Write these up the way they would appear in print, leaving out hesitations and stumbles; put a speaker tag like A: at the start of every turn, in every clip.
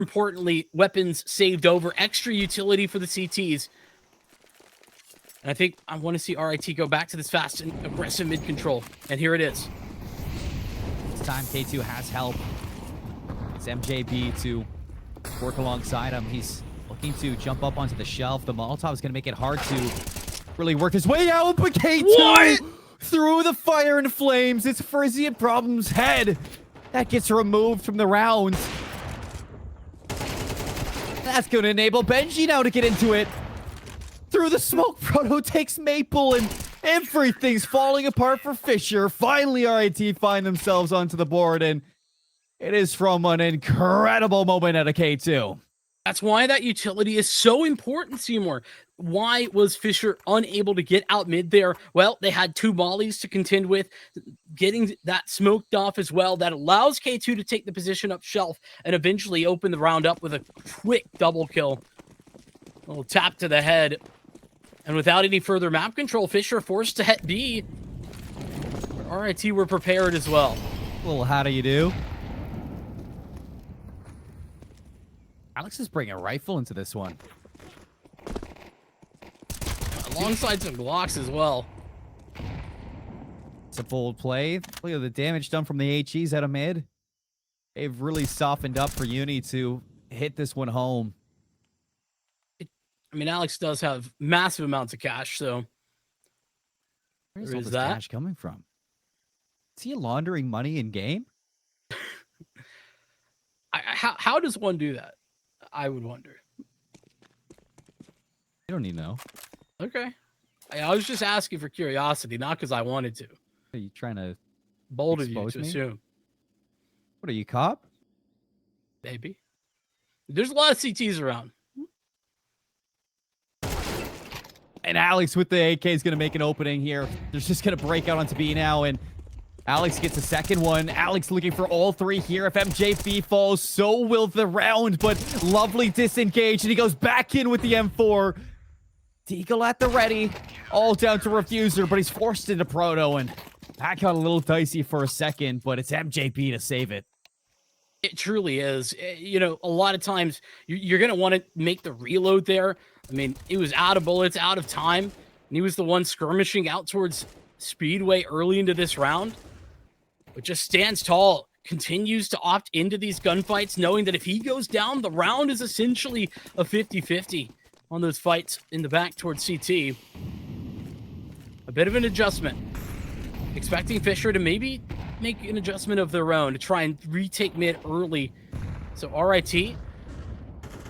A: importantly, weapons saved over, extra utility for the CTs. And I think I want to see RIT go back to this fast and aggressive mid control. And here it is.
B: This time K2 has help. It's MJB to work alongside him. He's looking to jump up onto the shelf. The Molotov is going to make it hard to really work his way out, but K2 through the fire and flames. It's Frizzy and Problem's head that gets removed from the round. That's going to enable Benji now to get into it. Through the smoke, Proto takes Maple, and everything's falling apart for Fisher. Finally, RIT find themselves onto the board, and it is from an incredible moment at a K2.
A: That's why that utility is so important, Seymour. Why was Fisher unable to get out mid there? Well, they had 2 mollies to contend with, getting that smoked off as well. That allows K2 to take the position up shelf and eventually open the round up with a quick double kill. A little tap to the head. And without any further map control, Fisher forced to hit B. RIT were prepared as well.
B: Well, how do you do? Alex is bringing a rifle into this one.
A: Alongside some Glocks as well.
B: It's a bold play. Look at the damage done from the HEs out of mid. They've really softened up for Uni to hit this one home.
A: I mean, Alex does have massive amounts of cash, so
B: where's all this cash coming from? Is he laundering money in game?
A: How does one do that? I would wonder.
B: You don't need to know.
A: Okay. I was just asking for curiosity, not because I wanted to.
B: Are you trying to
A: bold of you
B: expose
A: to
B: me?
A: assume?
B: What are you, cop?
A: Maybe. There's a lot of CTs around.
B: And Alex with the AK is going to make an opening here. They're just going to break out onto B now, and Alex gets a second one. Alex looking for all 3 here. If MJB falls, so will the round, but lovely disengage, and he goes back in with the M4. Deagle at the ready, all down to Refuser, but he's forced into Proto, and that got a little dicey for a second, but it's MJB to save it.
A: It truly is. You know, a lot of times you're going to want to make the reload there. I mean, he was out of bullets, out of time, and he was the one skirmishing out towards Speedway early into this round. But just stands tall, continues to opt into these gunfights, knowing that if he goes down, the round is essentially a 50-50 on those fights in the back towards CT. A bit of an adjustment. Expecting Fisher to maybe make an adjustment of their own to try and retake mid early. So RIT, they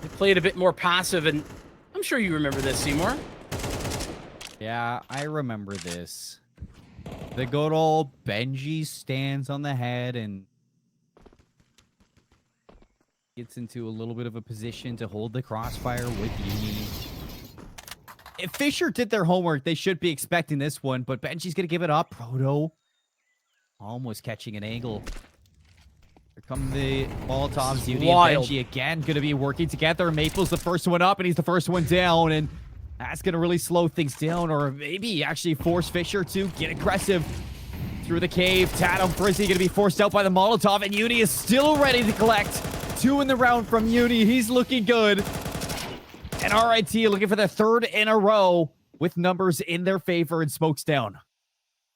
A: played a bit more passive, and I'm sure you remember this, Seymour.
B: Yeah, I remember this. The good old Benji stands on the head and gets into a little bit of a position to hold the crossfire with Uni. If Fisher did their homework, they should be expecting this one, but Benji's going to give it up. Proto almost catching an angle. Here come the Molotovs. Uni and Benji again going to be working together. Maple's the first one up, and he's the first one down, and that's going to really slow things down, or maybe actually force Fisher to get aggressive through the cave. Tatum Frizzy going to be forced out by the Molotov, and Uni is still ready to collect. 2 in the round from Uni. He's looking good. And RIT looking for their 3rd in a row with numbers in their favor and smokes down.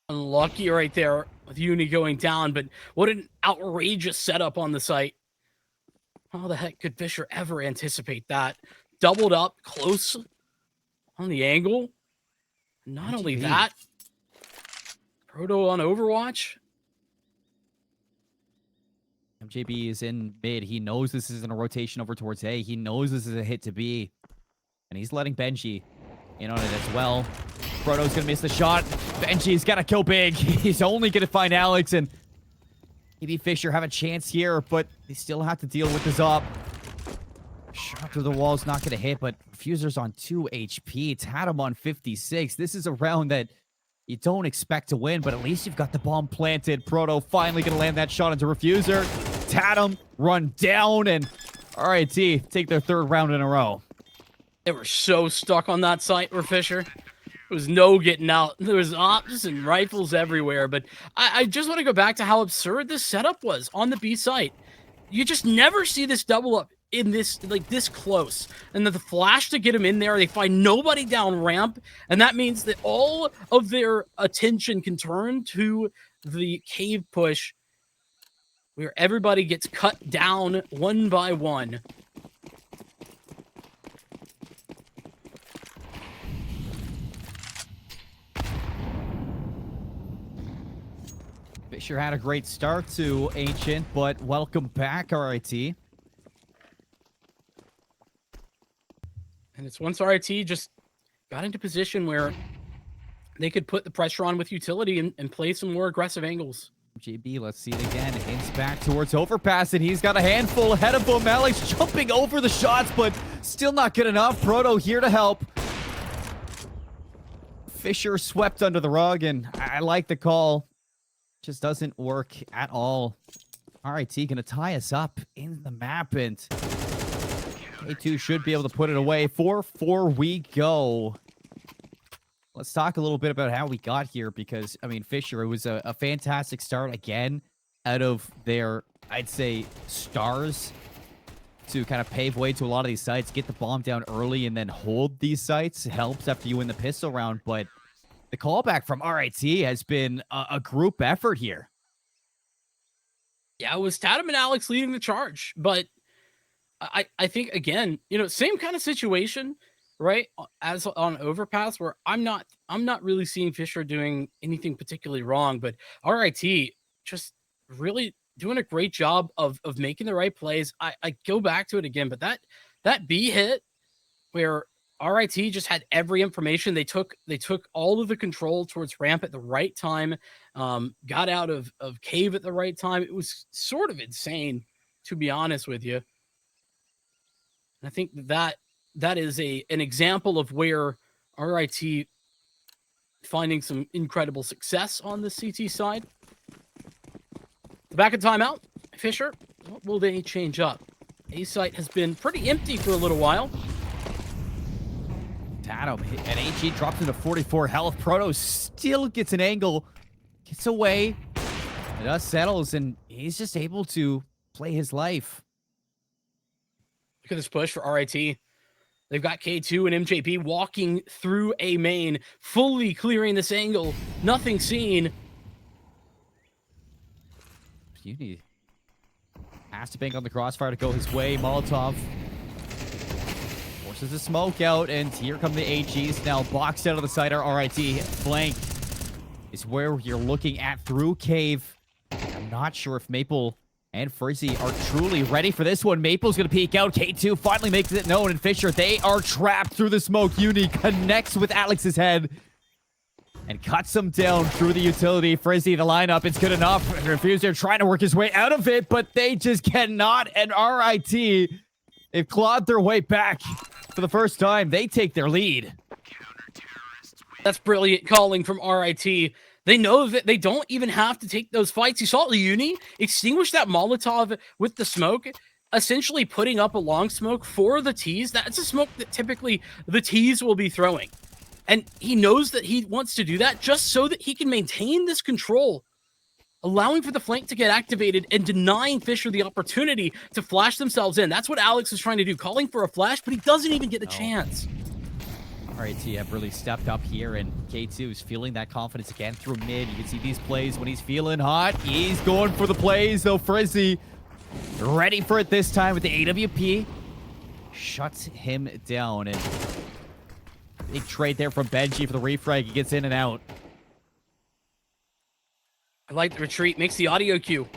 A: Unlucky right there with Uni going down, but what an outrageous setup on the site. How the heck could Fisher ever anticipate that? Doubled up, close on the angle. Not only that, Proto on Overwatch.
B: MJB is in mid. He knows this isn't a rotation over towards A. He knows this is a hit to B. And he's letting Benji in on it as well. Proto's going to miss the shot. Benji's got to kill big. He's only going to find Alex, and maybe Fisher have a chance here, but they still have to deal with this up. Shot through the wall's not going to hit, but Refuser's on 2 HP. It's had him on 56. This is a round that you don't expect to win, but at least you've got the bomb planted. Proto finally going to land that shot into Refuser. Tatum run down, and RIT take their 3rd round in a row.
A: They were so stuck on that site where Fisher. There was no getting out. There was ops and rifles everywhere, but I just want to go back to how absurd this setup was on the B site. You just never see this double up in this, like, this close, and then the flash to get him in there. They find nobody down ramp, and that means that all of their attention can turn to the cave push, where everybody gets cut down one by one.
B: Fisher had a great start to Ancient, but welcome back, RIT.
A: And it's once RIT just got into position where they could put the pressure on with utility and play some more aggressive angles.
B: JB, let's see it again. Hints back towards overpass, and he's got a handful ahead of him. Alex jumping over the shots, but still not good enough. Proto here to help. Fisher swept under the rug, and I like the call. Just doesn't work at all. RIT gonna tie us up in the map, and K2 should be able to put it away. 4-4 we go. Let's talk a little bit about how we got here, because, I mean, Fisher, it was a fantastic start again out of their, I'd say, stars to kind of pave way to a lot of these sites, get the bomb down early, and then hold these sites. It helps after you win the pistol round, but the callback from RIT has been a group effort here.
A: Yeah, it was Tatum and Alex leading the charge, but I think, again, you know, same kind of situation, right, as on Overpass, where I'm not really seeing Fisher doing anything particularly wrong, but RIT just really doing a great job of making the right plays. I go back to it again, but that B hit where RIT just had every information. They took all of the control towards ramp at the right time, got out of cave at the right time. It was sort of insane, to be honest with you. And I think that is an example of where RIT finding some incredible success on the CT side. The back of timeout, Fisher, what will they change up? A site has been pretty empty for a little while.
B: Tatum and HE drops into 44 health. Proto still gets an angle, gets away. The dust settles, and he's just able to play his life.
A: Look at this push for RIT. They've got K2 and MJP walking through a main, fully clearing this angle. Nothing seen.
B: Beauty has to bank on the crossfire to go his way. Molotov forces the smoke out, and here come the HEs. Now boxed out of the side are RIT. Flank is where you're looking at through cave. I'm not sure if Maple and Frizzy are truly ready for this one. Maple's going to peek out. K2 finally makes it known, and Fisher, they are trapped through the smoke. Uni connects with Alex's head and cuts him down through the utility. Frizzy, the lineup, it's good enough. Refuser trying to work his way out of it, but they just cannot. And RIT, they've clawed their way back for the first time. They take their lead.
A: That's brilliant calling from RIT. They know that they don't even have to take those fights. You saw Uni extinguish that Molotov with the smoke, essentially putting up a long smoke for the tees. That's a smoke that typically the tees will be throwing. And he knows that he wants to do that just so that he can maintain this control, allowing for the flank to get activated and denying Fisher the opportunity to flash themselves in. That's what Alex is trying to do, calling for a flash, but he doesn't even get a chance.
B: RIT have really stepped up here, and K2 is feeling that confidence again through mid. You can see these plays when he's feeling hot. He's going for the plays, though. Frizzy ready for it this time with the AWP. Shuts him down, and big trade there from Benji for the refrag. He gets in and out.
A: I like the retreat. Makes the audio cue.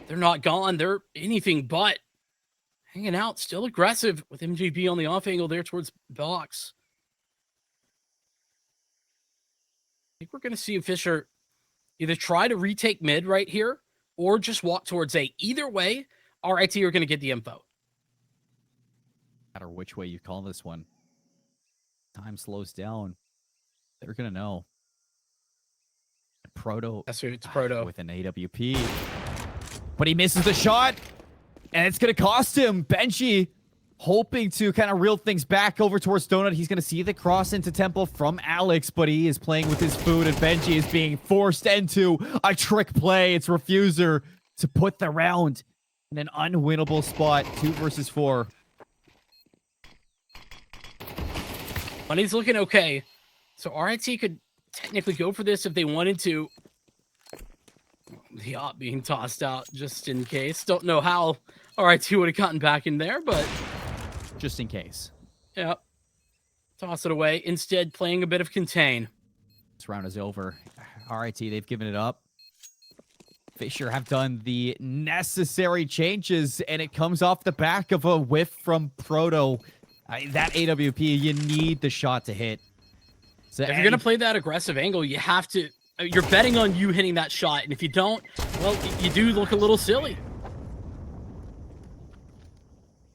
A: They're not gone. They're anything but hanging out. Still aggressive with MJB on the off angle there towards box. I think we're going to see Fisher either try to retake mid right here or just walk towards A. Either way, RIT are going to get the info. No
B: matter which way you call this one, time slows down. They're going to know. Proto.
A: That's who it's Proto.
B: With an AWP. But he misses the shot, and it's going to cost him. Benji hoping to kind of reel things back over towards Donut. He's going to see the cross into Temple from Alex, but he is playing with his food, and Benji is being forced into a trick play. It's Refuser to put the round in an unwinnable spot, 2 versus 4.
A: Money's looking okay. So RIT could technically go for this if they wanted to. The op being tossed out just in case. Don't know how RIT would have gotten back in there, but
B: Just in case.
A: yeah. Toss it away. Instead, playing a bit of contain.
B: This round is over. RIT, they've given it up. Fisher have done the necessary changes, and it comes off the back of a whiff from Proto. That AWP, you need the shot to hit. So
A: If you're going to play that aggressive angle, you have to... You're betting on you hitting that shot, and if you don't, well, you do look a little silly.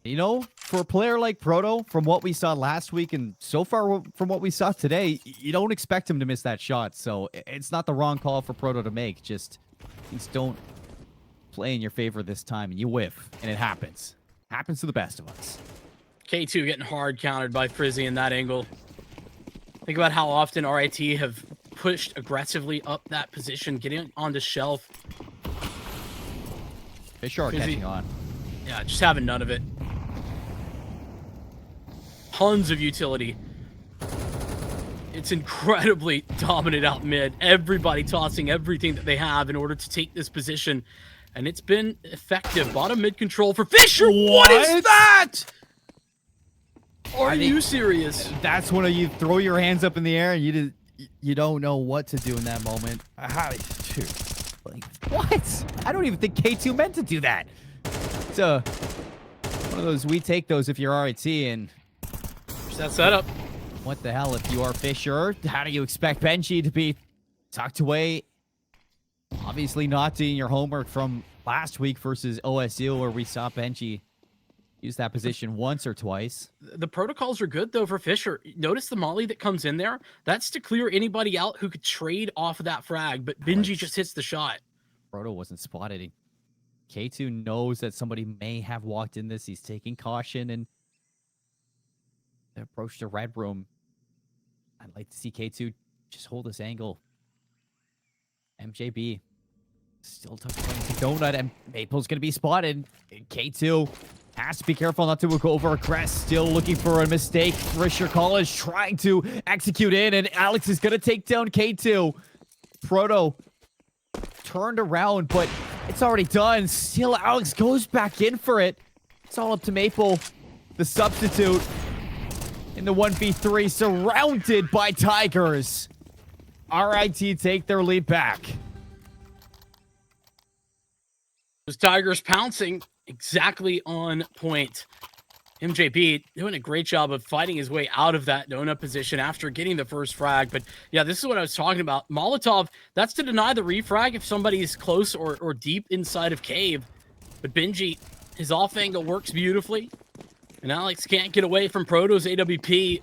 B: You know, for a player like Proto, from what we saw last week and so far from what we saw today, you don't expect him to miss that shot. So it's not the wrong call for Proto to make. Just don't play in your favor this time, and you whiff, and it happens. Happens to the best of us.
A: K2 getting hard countered by Frizzy in that angle. Think about how often RIT have pushed aggressively up that position, getting on the shelf.
B: Fisher are catching on.
A: Yeah, just having none of it. Tons of utility. It's incredibly dominant out mid. Everybody tossing everything that they have in order to take this position. And it's been effective. Bottom mid control for Fisher. What is that? Are you serious?
B: That's when you throw your hands up in the air and you don't know what to do in that moment. What? I don't even think K2 meant to do that. It's one of those, we take those if you're RIT, and
A: That setup.
B: what the hell if you are Fisher? How do you expect Benji to be tucked away? Obviously not doing your homework from last week versus OSU, where we saw Benji use that position once or twice.
A: The protocols are good, though, for Fisher. Notice the molly that comes in there. That's to clear anybody out who could trade off of that frag, but Benji just hits the shot.
B: Proto wasn't spotted. K2 knows that somebody may have walked in this. He's taking caution and approach the red room. I'd like to see K2 just hold this angle. MJB still tucking the donut, and Maple's going to be spotted. K2 has to be careful not to go over a crest. Still looking for a mistake. Fisher College trying to execute in, and Alex is going to take down K2. Proto turned around, but it's already done. Still, Alex goes back in for it. It's all up to Maple, the substitute, in the 1v3, surrounded by Tigers. RIT take their lead back.
A: Those Tigers pouncing exactly on point. MJB doing a great job of fighting his way out of that donut position after getting the first frag. But yeah, this is what I was talking about. Molotov, that's to deny the refrag if somebody's close or deep inside of cave. But Benji, his off angle works beautifully. And Alex can't get away from Proto's AWP.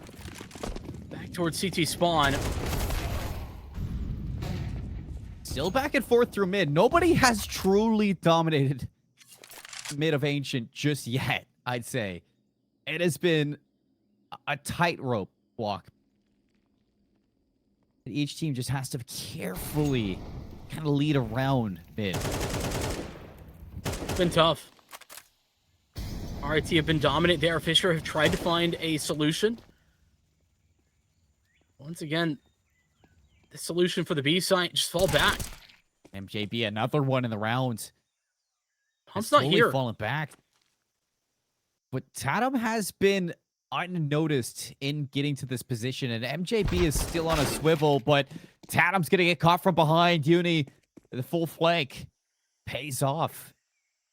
A: Back towards CT spawn.
B: Still back and forth through mid. Nobody has truly dominated mid of Ancient just yet, I'd say. It has been a tightrope walk. Each team just has to carefully kind of lead around mid.
A: It's been tough. RIT have been dominant there. Fisher have tried to find a solution. Once again, the solution for the B site, just fall back.
B: MJB, another one in the round.
A: Pump's not here.
B: Falling back. But Tatum has been unnoticed in getting to this position, and MJB is still on a swivel, but Tatum's going to get caught from behind. Uni, the full flank, pays off.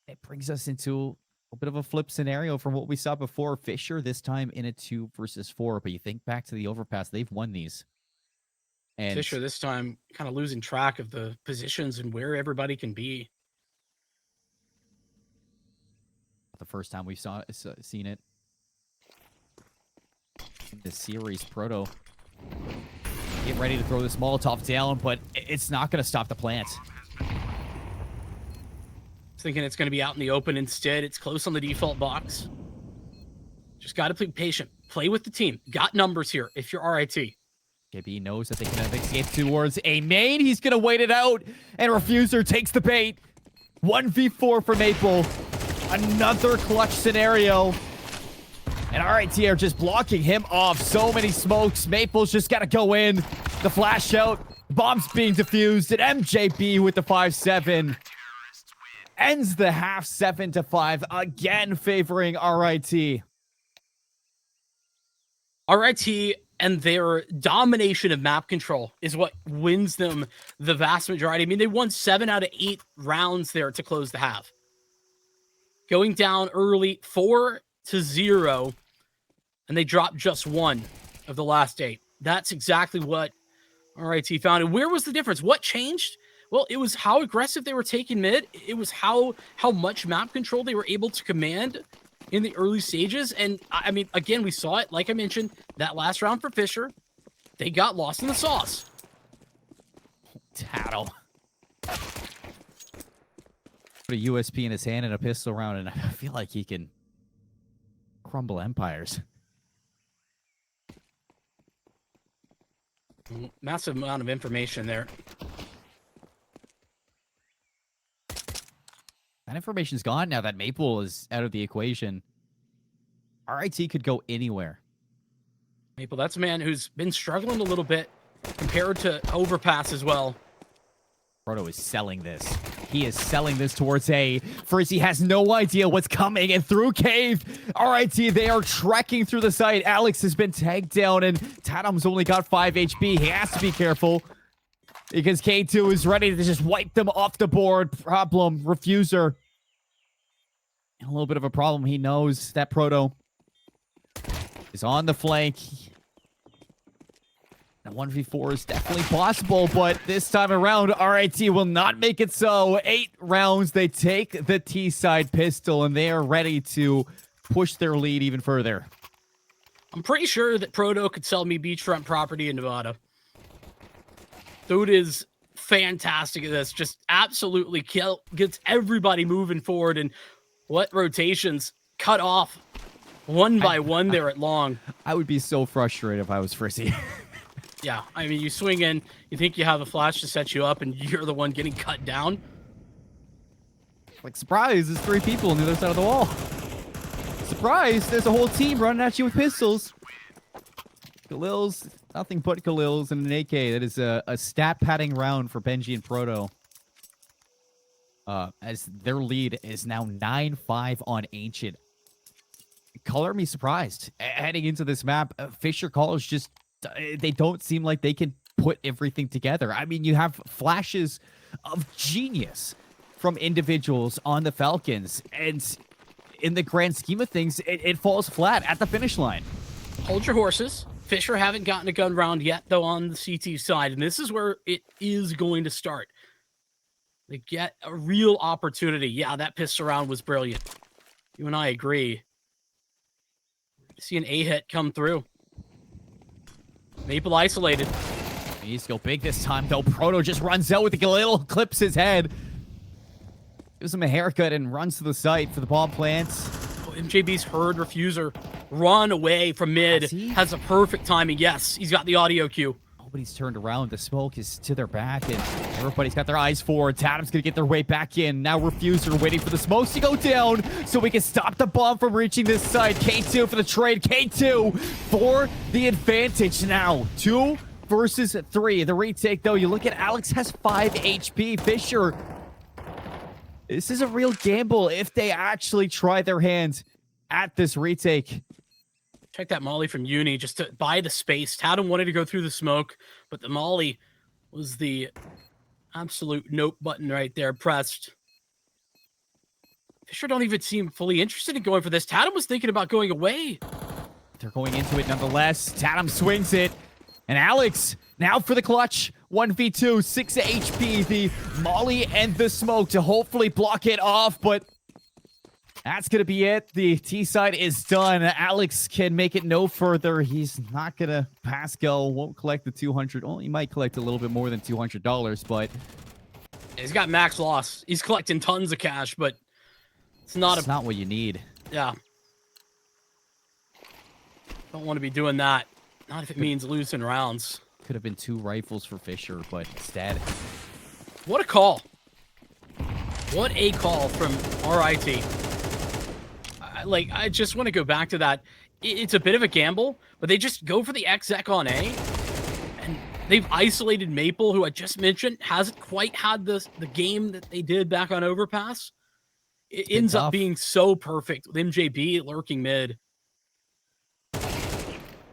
B: It brings us into a bit of a flip scenario from what we saw before. Fisher this time in a 2 versus 4, but you think back to the overpass, they've won these. And
A: Fisher this time kind of losing track of the positions and where everybody can be.
B: the first time we've seen it in this series. Proto get ready to throw this Molotov down, but it's not going to stop the plant.
A: Thinking it's going to be out in the open instead. It's close on the default box. Just got to be patient. Play with the team. Got numbers here if you're RIT.
B: JB knows that they can have escape towards a main. He's going to wait it out, and Refuser takes the bait. 1v4 for Maple. Another clutch scenario. And RIT are just blocking him off. So many smokes. Maple's just got to go in. The flash out. Bomb's being defused. And MJB with the 5-7. Ends the half 7-5. Again favoring RIT.
A: RIT and their domination of map control is what wins them the vast majority. I mean, they won 7 out of 8 rounds there to close the half. Going down early 4-0, and they dropped just 1 of the last 8. That's exactly what RIT found. And where was the difference? What changed? Well, it was how aggressive they were taking mid. It was how much map control they were able to command in the early stages. And I mean, again, we saw it, like I mentioned, that last round for Fisher. They got lost in the sauce.
B: Tattle. Put a USP in his hand and a pistol round, and I feel like he can crumble empires.
A: Massive amount of information there.
B: That information's gone now that Maple is out of the equation. RIT could go anywhere.
A: Maple, that's a man who's been struggling a little bit compared to Overpass as well.
B: Proto is selling this. He is selling this towards A. Frizzy has no idea what's coming, and through cave, RIT, they are trekking through the site. Alex has been tagged down, and Tatum's only got 5 HP. He has to be careful because K2 is ready to just wipe them off the board. Problem, Refuser. And a little bit of a problem. He knows that Proto is on the flank. A 1v4 is definitely possible, but this time around, RIT will not make it so. 8 rounds, they take the T-side pistol, and they are ready to push their lead even further.
A: I'm pretty sure that Proto could sell me beachfront property in Nevada. Dude is fantastic at this. Just absolutely gets everybody moving forward, and what rotations cut off one by one there at long.
B: I would be so frustrated if I was Frizzy.
A: Yeah, I mean, you swing in, you think you have a flash to set you up, and you're the one getting cut down.
B: Like, surprise, there's 3 people on the other side of the wall. Surprise, there's a whole team running at you with pistols. Khalil's, nothing but Khalil's and an AK. That is a stat padding round for Benji and Proto. As their lead is now 9-5 on Ancient. Color me surprised. Heading into this map, Fisher College just, they don't seem like they can put everything together. I mean, you have flashes of genius from individuals on the Falcons, and in the grand scheme of things, it falls flat at the finish line.
A: Hold your horses. Fisher haven't gotten a gun round yet, though, on the CT side, and this is where it is going to start. They get a real opportunity. Yeah, that pistol round was brilliant. You and I agree. See an A-hit come through. Maple isolated.
B: He needs to go big this time, though. Proto just runs out with the Galil, clips his head. Gives him a haircut and runs to the site for the bomb plants.
A: Oh, MJB's heard Refuser run away from mid. Has a perfect timing. Yes, he's got the audio cue.
B: Nobody's turned around. The smoke is to their back, and everybody's got their eyes forward. Tatum's going to get their way back in. Now Refuser waiting for the smokes to go down so we can stop the bomb from reaching this side. K2 for the trade. K2 for the advantage now. 2 versus 3. The retake, though, you look at Alex has 5 HP. Fisher, this is a real gamble if they actually try their hands at this retake.
A: Check that molly from Uni just to buy the space. Tatum wanted to go through the smoke, but the molly was the absolute nope button right there pressed. Fisher don't even seem fully interested in going for this. Tatum was thinking about going away.
B: They're going into it nonetheless. Tatum swings it. And Alex now for the clutch. 1v2, 6 HP. The molly and the smoke to hopefully block it off, but that's going to be it. The T side is done. Alex can make it no further. He's not going to pass go. Won't collect the 200. Well, he might collect a little bit more than $200, but
A: he's got max loss. He's collecting tons of cash, but it's not
B: what you need.
A: Yeah. Don't want to be doing that. Not if it means losing rounds.
B: Could have been 2 rifles for Fisher, but instead.
A: What a call. What a call from RIT. I just want to go back to that. It's a bit of a gamble, but they just go for the exec on A, and they've isolated Maple, who I just mentioned hasn't quite had the game that they did back on Overpass. It ends up being so perfect with MJB lurking mid.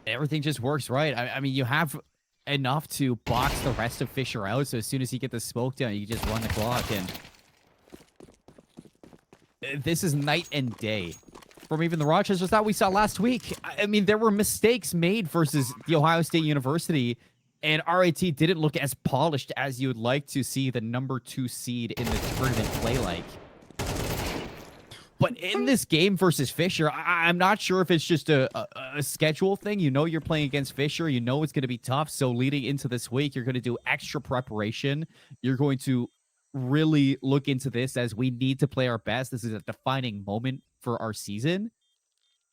B: Everything just works right. I mean, you have enough to box the rest of Fisher out, so as soon as you get the smoke down, you just run the clock, and this is night and day from even the Rochesters that we saw last week. I mean, there were mistakes made versus the Ohio State University, and RIT didn't look as polished as you would like to see the #2 seed in the tournament play like. But in this game versus Fisher, I'm not sure if it's just a schedule thing. You know you're playing against Fisher. You know it's going to be tough. So leading into this week, you're going to do extra preparation. You're going to really look into this as we need to play our best. This is a defining moment for our season.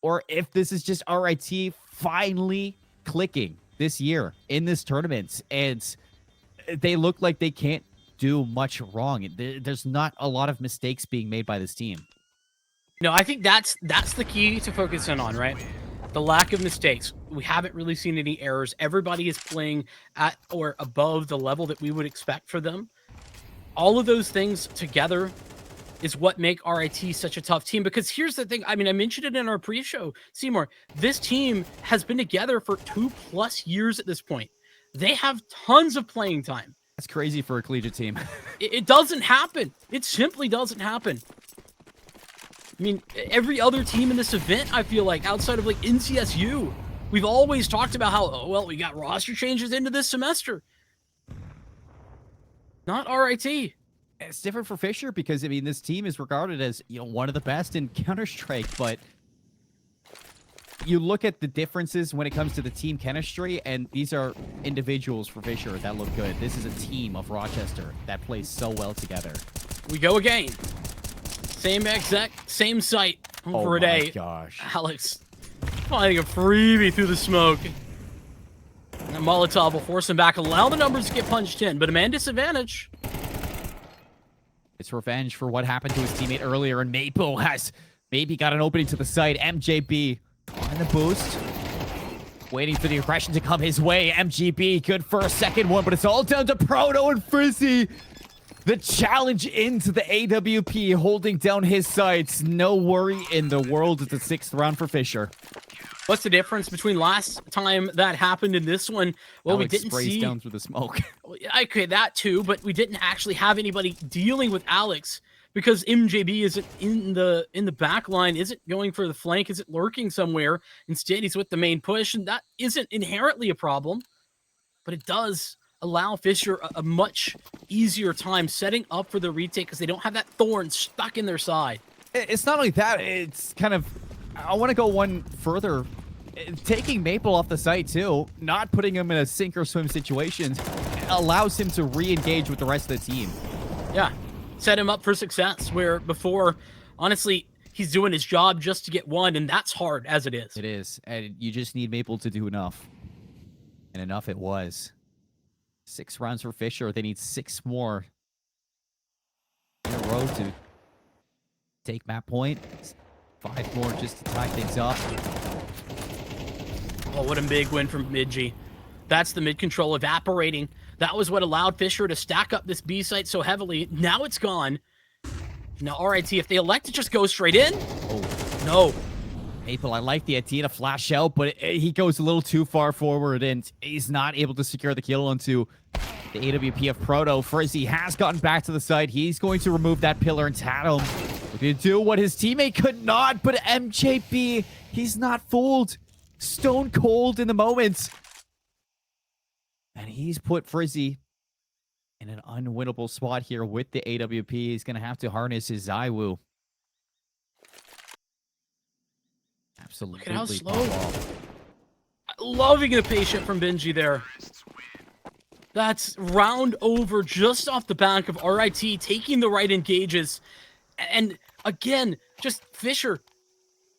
B: Or if this is just RIT finally clicking this year in this tournament, and they look like they can't do much wrong. There's not a lot of mistakes being made by this team.
A: No, I think that's the key to focus in on, right? The lack of mistakes. We haven't really seen any errors. Everybody is playing at or above the level that we would expect for them. All of those things together is what make RIT such a tough team. Because here's the thing. I mean, I mentioned it in our pre-show, Seymour. This team has been together for 2+ years at this point. They have tons of playing time.
B: That's crazy for a collegiate team.
A: It doesn't happen. It simply doesn't happen. I mean, every other team in this event, I feel like, outside of like NCSU, we've always talked about how, oh, well, we got roster changes into this semester. Not RIT.
B: It's different for Fisher because, I mean, this team is regarded as, you know, one of the best in Counter-Strike, but you look at the differences when it comes to the team chemistry, and these are individuals for Fisher that look good. This is a team of Rochester that plays so well together.
A: We go again. Same exec, same site for a day.
B: Oh my gosh.
A: Alex finding a freebie through the smoke. And Molotov will force him back, allow the numbers to get punched in, but a man disadvantage.
B: It's revenge for what happened to his teammate earlier, and Maple has maybe got an opening to the side. MJB on the boost. Waiting for the aggression to come his way. MGB good for a second one, but it's all down to Proto and Frizzy. The challenge into the AWP, holding down his sights. No worry in the world. It's the 6th round for Fisher.
A: What's the difference between last time that happened and this one? Well,
B: Alex
A: we didn't
B: sprays
A: see
B: down through the smoke.
A: Okay, that too, but we didn't actually have anybody dealing with Alex because MJB isn't in the back line, isn't going for the flank, isn't lurking somewhere. Instead, he's with the main push, and that isn't inherently a problem, but it does allow Fisher a much easier time setting up for the retake because they don't have that thorn stuck in their side.
B: It's not only that, it's kind of, I want to go one further. Taking Maple off the site too, not putting him in a sink or swim situation, allows him to re-engage with the rest of the team.
A: Yeah, set him up for success, where before, honestly, he's doing his job just to get one, and that's hard as it is.
B: It is, and you just need Maple to do enough. And enough it was. 6 rounds for Fisher. They need 6 more in a row to take map point. 5 more just to tie things up.
A: Oh, what a big win from Midgy. That's the mid control evaporating. That was what allowed Fisher to stack up this B site so heavily. Now it's gone. Now RIT, if they elect to just go straight in,
B: Oh,
A: no.
B: Maple, I like the idea to flash out, but he goes a little too far forward, and he's not able to secure the kill onto the AWP of Proto. Frizzy has gotten back to the side. He's going to remove that pillar and Tatum looking to do what his teammate could not, but MJB, he's not fooled. Stone cold in the moment. And he's put Frizzy in an unwinnable spot here with the AWP. He's going to have to harness his Zywoo. Absolutely.
A: Look at how slow. Loving the patient from Benji there. That's round over just off the back of RIT taking the right engages. And again, just Fisher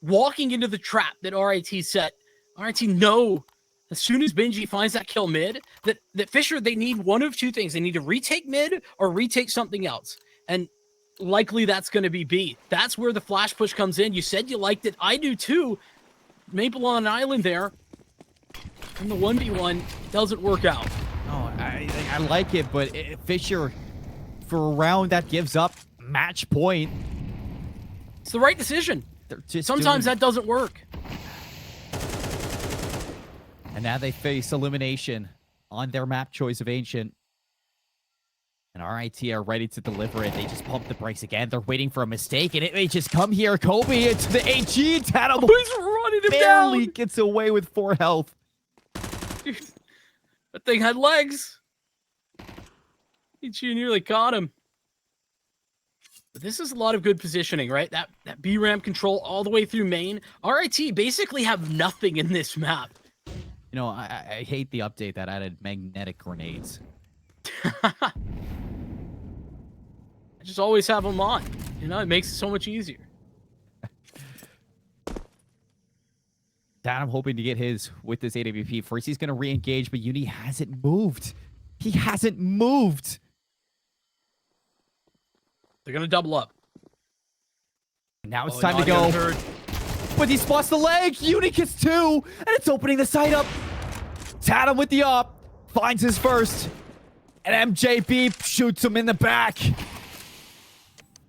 A: walking into the trap that RIT set. RIT know as soon as Benji finds that kill mid, that Fisher, they need one of two things. They need to retake mid or retake something else. And likely that's going to be B. That's where the flash push comes in. You said you liked it. I do too. Maple on an island there. And the 1v1 doesn't work out.
B: Oh, I like it, but Fisher, for a round that gives up match point.
A: It's the right decision. Sometimes that doesn't work.
B: And now they face elimination on their map choice of Ancient. And RIT are ready to deliver it. They just pump the brakes again. They're waiting for a mistake, and it may just come here. Kobe into the HE. Tatum
A: He's running him
B: barely
A: down.
B: gets away with 4 health.
A: That thing had legs. He nearly caught him. But this is a lot of good positioning, right? That B ramp control all the way through main. RIT basically have nothing in this map.
B: You know, I hate the update that added magnetic grenades.
A: I just always have them on. You know, it makes it so much easier.
B: Tatum hoping to get his with this AWP. First, he's going to re-engage, but Uni hasn't moved. He hasn't moved.
A: They're going to double up.
B: Now it's time to go. But he spots the leg. Uni gets 2, and it's opening the site up. Tatum with the op. Finds his first. And MJB shoots him in the back.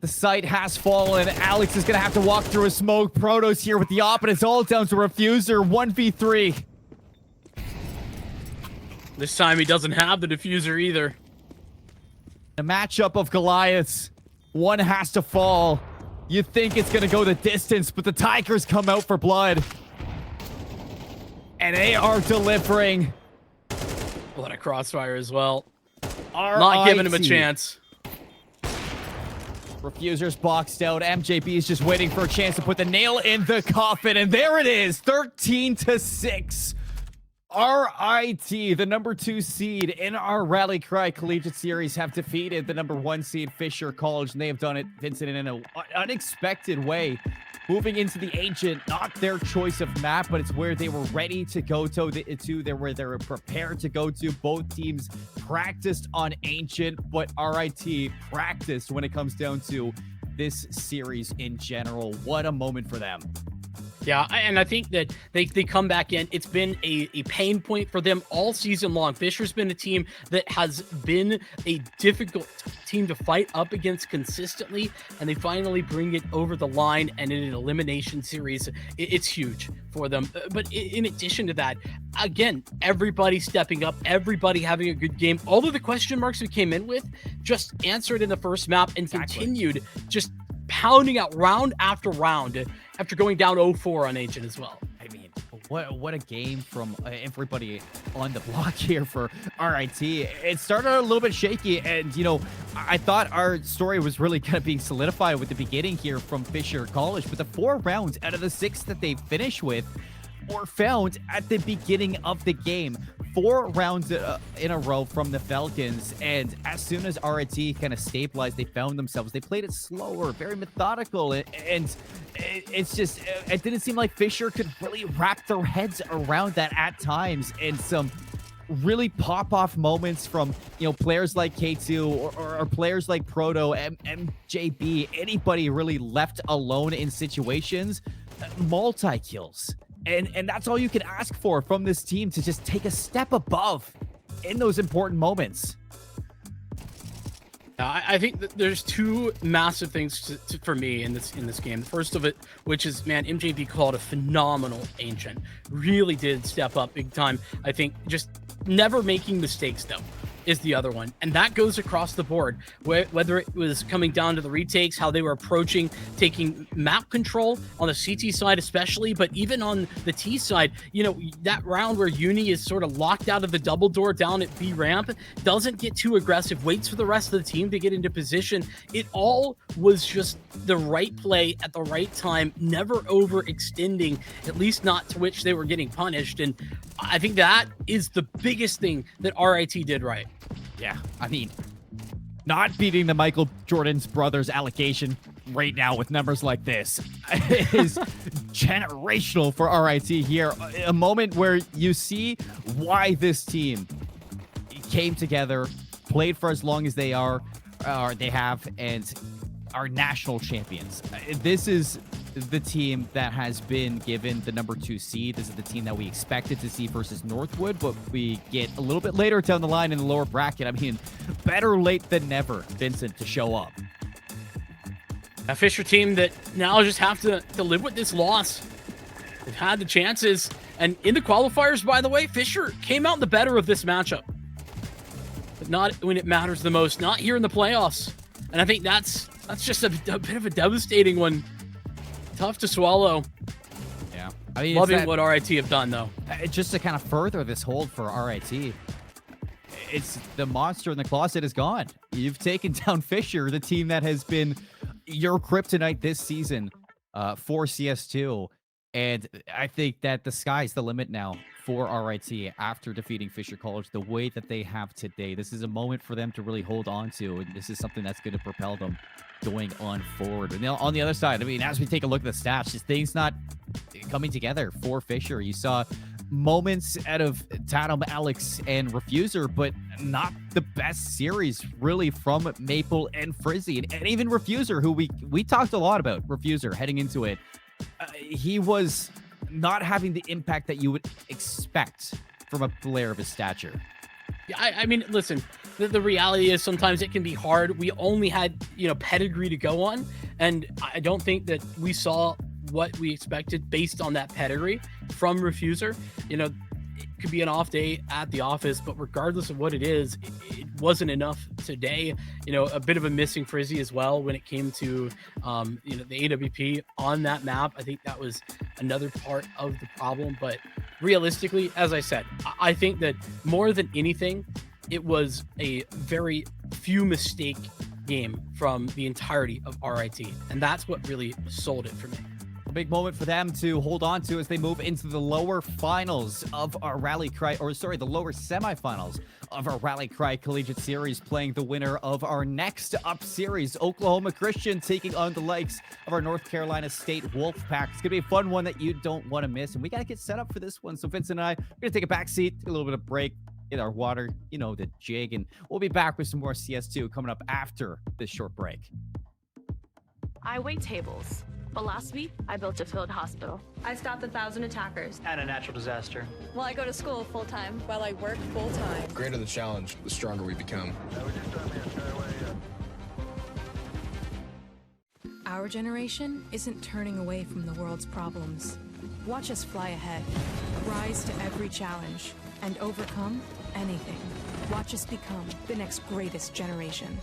B: The site has fallen. Alex is going to have to walk through a smoke. Proto's here with the op, and it's all down to Refuser. 1v3.
A: This time he doesn't have the diffuser either.
B: A matchup of Goliaths. One has to fall. You think it's going to go the distance, but the Tigers come out for blood. And they are delivering.
A: A lot of crossfire as well.
B: RIT.
A: Not giving him a chance.
B: Refuser's boxed out. MJB is just waiting for a chance to put the nail in the coffin. And there it is. 13-6. RIT, the number 2 seed in our Rally Cry Collegiate Series, have defeated the number 1 seed Fisher College, and they have done it, Vincent, in an unexpected way. Moving into the Ancient, not their choice of map, but it's where they were ready to go to. Where they were prepared to go to. Both teams practiced on Ancient, but RIT practiced when it comes down to this series in general. What a moment for them.
A: Yeah, and I think that they come back in. It's been a pain point for them all season long. Fisher's been a team that has been a difficult team to fight up against consistently, and they finally bring it over the line, and in an elimination series, it's huge for them. But in addition to that, again, everybody stepping up, everybody having a good game. All of the question marks we came in with just answered in the first map and continued just pounding out round after round after going down 0-4 on Ancient as well.
B: I mean, what a game from everybody on the block here for RIT. It started out a little bit shaky, and, you know, I thought our story was really kind of being solidified with the beginning here from Fisher College, but the 4 rounds out of the 6 that they finished with were found at the beginning of the game. 4 rounds in a row from the Falcons, and as soon as RIT kind of stabilized, they found themselves. They played it slower, very methodical, and it's just, it didn't seem like Fisher could really wrap their heads around that at times, and some really pop-off moments from, you know, players like K2 or players like Proto, MJB, anybody really left alone in situations, multi-kills. And that's all you can ask for from this team, to just take a step above in those important moments.
A: I think that there's 2 massive things for me in this game. The first of it, which is, man, MJB called a phenomenal Ancient. Really did step up big time. I think just never making mistakes, though, is the other one. And that goes across the board, whether it was coming down to the retakes, how they were approaching, taking map control on the CT side especially, but even on the T side, you know, that round where Uni is sort of locked out of the double door down at B ramp, doesn't get too aggressive, waits for the rest of the team to get into position. It all was just the right play at the right time, never overextending, at least not to which they were getting punished. And I think that is the biggest thing that RIT did right.
B: Yeah, I mean, not beating the Michael Jordan's brothers allegation right now with numbers like this is generational for RIT here. A moment where you see why this team came together, played for as long as they have, and our national champions. This is the team that has been given the number 2 seed. This is the team that we expected to see versus Northwood, but we get a little bit later down the line in the lower bracket. I mean, better late than never, Vincent, to show up.
A: A Fisher team that now just have to live with this loss. They've had the chances, and in the qualifiers, by the way, Fisher came out the better of this matchup. But not when it matters the most, not here in the playoffs. And I think that's just a bit of a devastating one. Tough to swallow.
B: Yeah. I mean,
A: loving what RIT have done, though.
B: Just to kind of further this hold for RIT, it's the monster in the closet is gone. You've taken down Fisher, the team that has been your kryptonite this season for CS2. And I think that the sky's the limit now for RIT after defeating Fisher College the way that they have today. This is a moment for them to really hold on to, and this is something that's going to propel them going on forward. And on the other side, I mean, as we take a look at the stats, just things not coming together for Fisher. You saw moments out of Tatum, Alex, and Refuser, but not the best series really from Maple and Frizzy. And even Refuser, who we talked a lot about, Refuser heading into it. He was not having the impact that you would expect from a player of his stature.
A: Yeah, I mean, listen, the reality is sometimes it can be hard. We only had, pedigree to go on, and I don't think that we saw what we expected based on that pedigree from Refuser. It could be an off day at the office, but regardless of what it is, it wasn't enough today. A bit of a missing Frizzy as well when it came to, the AWP on that map. I think that was another part of the problem. But realistically, as I said, I think that more than anything, it was a very few mistake game from the entirety of RIT. And that's what really sold it for me.
B: Big moment for them to hold on to as they move into the lower finals of our the lower semifinals of our Rally Cry Collegiate Series, playing the winner of our next up series, Oklahoma Christian taking on the likes of our North Carolina State Wolfpack. It's gonna be a fun one that you don't want to miss, and we gotta get set up for this one. So Vincent and I are gonna take a back seat, take a little bit of break, get our water, the jig, and we'll be back with some more CS2 coming up after this short break.
C: I wait tables. But last week, I built a field hospital.
D: I stopped 1,000 attackers.
E: And a natural disaster.
D: Well, I go to school full-time.
F: While I work full-time.
G: The greater the challenge, the stronger we become.
F: Our generation isn't turning away from the world's problems. Watch us fly ahead, rise to every challenge, and overcome anything. Watch us become the next greatest generation.